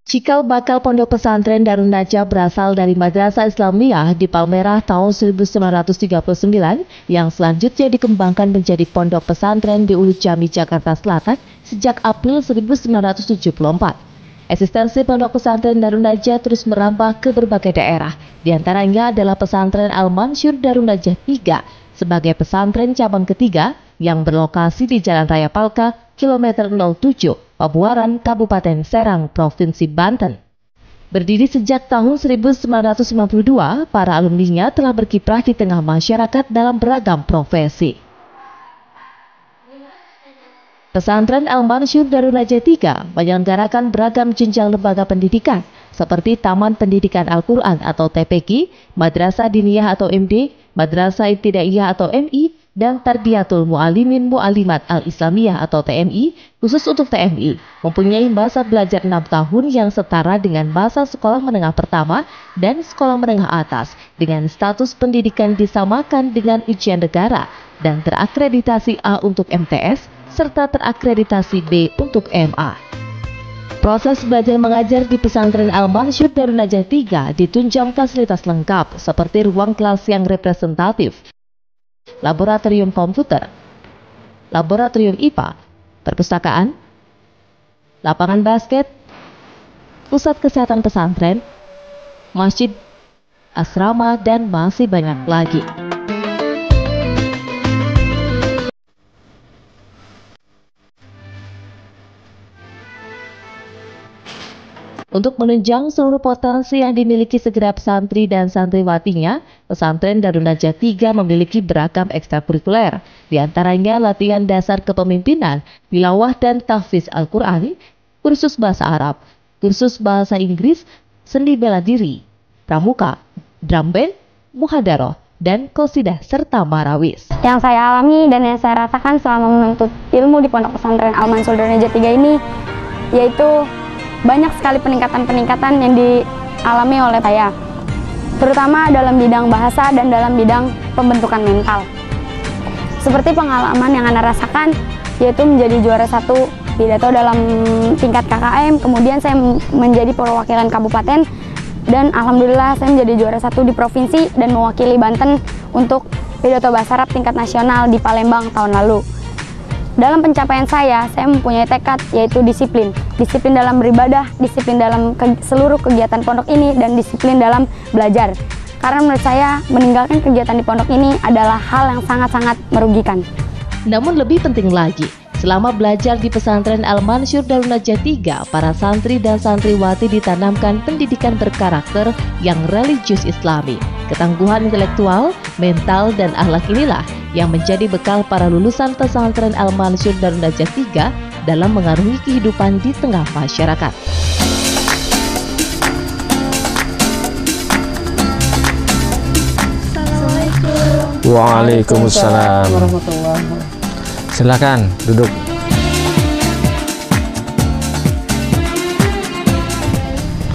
Cikal bakal pondok pesantren Darun Najah berasal dari Madrasah Islamiyah di Palmerah tahun 1939 yang selanjutnya dikembangkan menjadi pondok pesantren di Ulu Jami, Jakarta Selatan sejak April 1974. Eksistensi pondok pesantren Darun Najah terus merambah ke berbagai daerah, diantaranya adalah pesantren Al-Mansyur Darun Najah 3 sebagai pesantren cabang ketiga yang berlokasi di Jalan Raya Palka, kilometer 07, Pabuaran, Kabupaten Serang, Provinsi Banten. Berdiri sejak tahun 1952, para alumninya telah berkiprah di tengah masyarakat dalam beragam profesi. Pesantren Al-Mansyur Darun Najah 3 menyelenggarakan beragam jenjang lembaga pendidikan seperti Taman Pendidikan Al-Quran atau TPQ, Madrasah Diniyah atau MD, Madrasah Ibtidaiyah atau MI, dan Tarbiyatul Mu'alimin Mu'alimat Al-Islamiyah atau TMI, khusus untuk TMI, mempunyai masa belajar 6 tahun yang setara dengan masa sekolah menengah pertama dan sekolah menengah atas, dengan status pendidikan disamakan dengan ujian negara dan terakreditasi A untuk MTS, serta terakreditasi B untuk MA. Proses belajar mengajar di pesantren Al-Mansyur Darun Najah 3 ditunjang fasilitas lengkap seperti ruang kelas yang representatif, laboratorium komputer, laboratorium IPA, perpustakaan, lapangan basket, pusat kesehatan pesantren, masjid, asrama, dan masih banyak lagi. Untuk menunjang seluruh potensi yang dimiliki segenap santri dan santriwatinya, pesantren Darun Najah 3 memiliki beragam ekstrakurikuler, diantaranya latihan dasar kepemimpinan, tilawah dan tahfiz Al-Quran, kursus bahasa Arab, kursus bahasa Inggris, seni bela diri, pramuka, drum band, muhadaroh, dan qasidah serta marawis. Yang saya alami dan yang saya rasakan selama menuntut ilmu di Pondok Pesantren Al-Mansyur Darun Najah 3 ini, yaitu banyak sekali peningkatan-peningkatan yang dialami oleh saya, terutama dalam bidang bahasa dan dalam bidang pembentukan mental. Seperti pengalaman yang Anda rasakan, yaitu menjadi juara 1 pidato dalam tingkat KKM, kemudian saya menjadi perwakilan kabupaten, dan alhamdulillah saya menjadi juara 1 di provinsi dan mewakili Banten untuk pidato bahasa Arab tingkat nasional di Palembang tahun lalu. Dalam pencapaian saya mempunyai tekad, yaitu disiplin. Disiplin dalam beribadah, disiplin dalam seluruh kegiatan pondok ini, dan disiplin dalam belajar. Karena menurut saya, meninggalkan kegiatan di pondok ini adalah hal yang sangat-sangat merugikan. Namun lebih penting lagi, selama belajar di pesantren Al-Mansyur Darun Najah 3, para santri dan santriwati ditanamkan pendidikan berkarakter yang religius Islami. Ketangguhan intelektual, mental, dan akhlak inilah yang menjadi bekal para lulusan pesantren Al-Mansyur Darun Najah 3 dalam mengarungi kehidupan di tengah masyarakat. Assalamualaikum. Waalaikumsalam warahmatullahi wabarakatuh. Silakan duduk.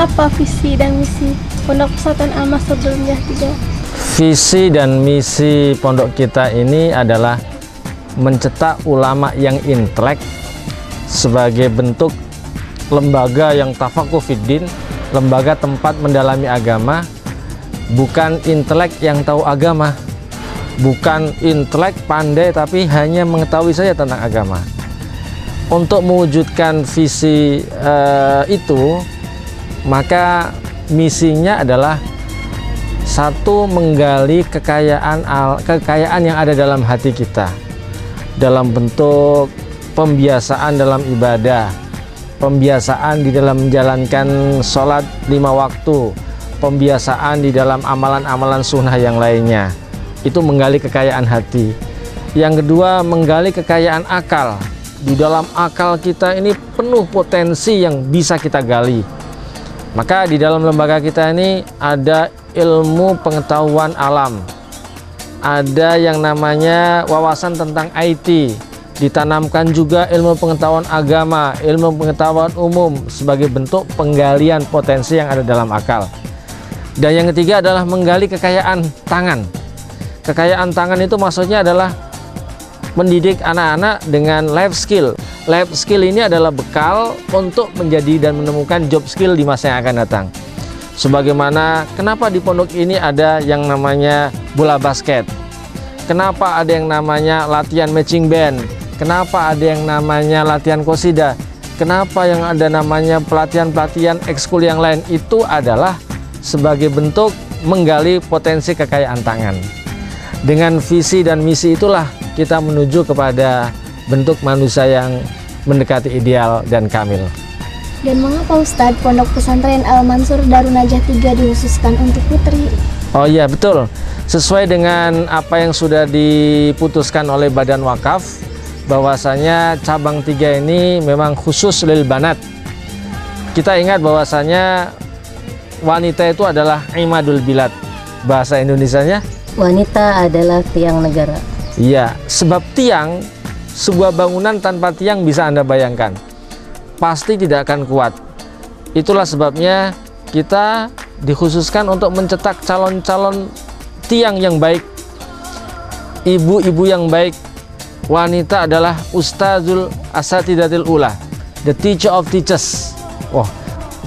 Apa visi dan misi Pondok Pesantren Al-Mansyur Darun Najah 3? Visi dan misi pondok kita ini adalah mencetak ulama yang intelek sebagai bentuk lembaga yang tafakuh fiddin, lembaga tempat mendalami agama, bukan intelek yang tahu agama, bukan intelek pandai tapi hanya mengetahui saja tentang agama. Untuk mewujudkan visi itu, maka misinya adalah satu, menggali kekayaan yang ada dalam hati kita dalam bentuk pembiasaan dalam ibadah, pembiasaan di dalam menjalankan sholat 5 waktu, pembiasaan di dalam amalan-amalan sunnah yang lainnya. Itu menggali kekayaan hati. Yang kedua, menggali kekayaan akal. Di dalam akal kita ini penuh potensi yang bisa kita gali. Maka di dalam lembaga kita ini ada ilmu pengetahuan alam, ada yang namanya wawasan tentang IT, ditanamkan juga ilmu pengetahuan agama, ilmu pengetahuan umum sebagai bentuk penggalian potensi yang ada dalam akal. Dan yang ketiga adalah menggali kekayaan tangan. Kekayaan tangan itu maksudnya adalah mendidik anak-anak dengan life skill. Life skill ini adalah bekal untuk menjadi dan menemukan job skill di masa yang akan datang. Sebagaimana kenapa di pondok ini ada yang namanya bola basket, kenapa ada yang namanya latihan matching band, kenapa ada yang namanya latihan qasidah, kenapa yang ada namanya pelatihan-pelatihan ekskul yang lain, itu adalah sebagai bentuk menggali potensi kekayaan tangan. Dengan visi dan misi itulah kita menuju kepada bentuk manusia yang mendekati ideal dan kamil. Dan mengapa Ustadz Pondok Pesantren Al-Mansur Darun Najah 3 dikhususkan untuk putri? Oh iya, betul. Sesuai dengan apa yang sudah diputuskan oleh Badan Wakaf, bahwasanya cabang 3 ini memang khusus lil banat. Kita ingat bahwasanya wanita itu adalah imadul bilad. Bahasa Indonesianya? Wanita adalah tiang negara. Iya, sebab tiang, sebuah bangunan tanpa tiang bisa Anda bayangkan, pasti tidak akan kuat. Itulah sebabnya kita dikhususkan untuk mencetak calon-calon tiang yang baik, ibu-ibu yang baik. Wanita adalah ustazul asatidatil ula, the teacher of teachers. Wah,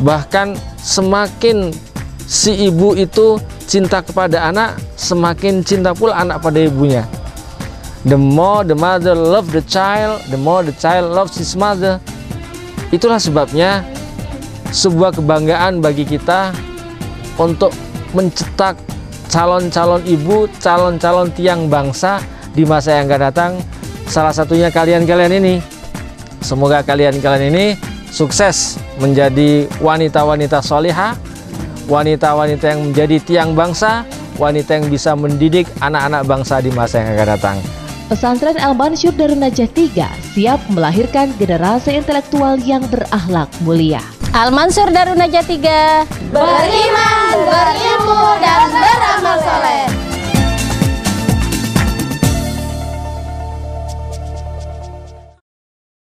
bahkan semakin si ibu itu cinta kepada anak, semakin cinta pula anak pada ibunya. The more the mother love the child, the more the child loves his mother. Itulah sebabnya sebuah kebanggaan bagi kita untuk mencetak calon-calon ibu, calon-calon tiang bangsa di masa yang akan datang. Salah satunya kalian-kalian ini. Semoga kalian-kalian ini sukses menjadi wanita-wanita solihah, wanita-wanita yang menjadi tiang bangsa, wanita yang bisa mendidik anak-anak bangsa di masa yang akan datang. Pesantren Al-Mansur Darun Najah 3 siap melahirkan generasi intelektual yang berakhlak mulia. Al-Mansur Darun Najah 3 beriman, berilmu, dan beramal soleh.